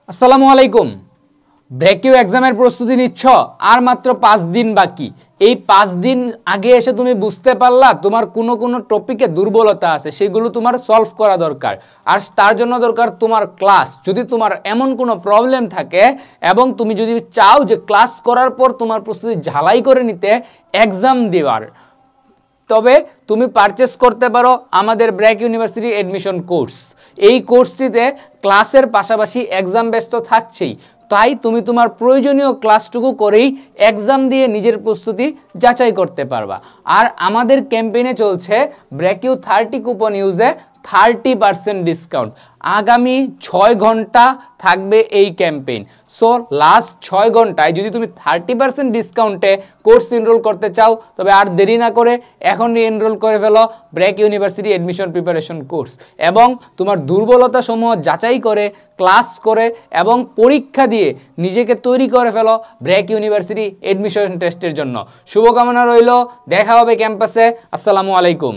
আসসালামু আলাইকুম। ব্রেকিউ এক্সামের প্রস্তুতি নিচ্ছ, আর মাত্র 5 দিন বাকি। এই 5 দিন আগে এসে তুমি বুঝতে পারলা তোমার কোনো টপিকে দুর্বলতা আছে, সেগুলো তোমার সলভ করা দরকার। আর তার জন্য দরকার তোমার ক্লাস। যদি তোমার এমন কোনো প্রবলেম থাকে এবং তুমি যদি চাও যে ক্লাস করার পর তোমার প্রস্তুতি ঝালাই করে নিতে এক্সাম দেওয়ার, তবে তুমি পারচেস করতে পারো আমাদের ব্র্যাক ইউনিভার্সিটি এডমিশন কোর্স। এই কোর্সটিতে ক্লাসের পাশাপাশি এক্সাম ব্যস্ত থাকছেই, তাই তুমি তোমার প্রয়োজনীয় ক্লাসটুকু করেই এক্সাম দিয়ে নিজের প্রস্তুতি যাচাই করতে পারবা। আর আমাদের ক্যাম্পেইনে চলছে ব্র্যাকিউ 30 কুপন ইউজে 30% ডিসকাউন্ট। আগামী 6 ঘন্টা থাকবে এই ক্যাম্পেইন। সো লাস্ট 6 ঘন্টায় যদি তুমি 30% ডিসকাউন্টে কোর্স এনরোল করতে চাও, তবে আর দেরি না করে এখনই এনরোল করে ফেলো BRAC university admission preparation course, এবং তোমার দুর্বলতা সমূহ যাচাই করে ক্লাস করে এবং পরীক্ষা দিয়ে নিজেকে তৈরি করে ফেলো ব্র্যাক ইউনিভার্সিটি এডমিশন টেস্টের জন্য। শুভকামনা রইল, দেখা হবে ক্যাম্পাসে। আসসালামু আলাইকুম।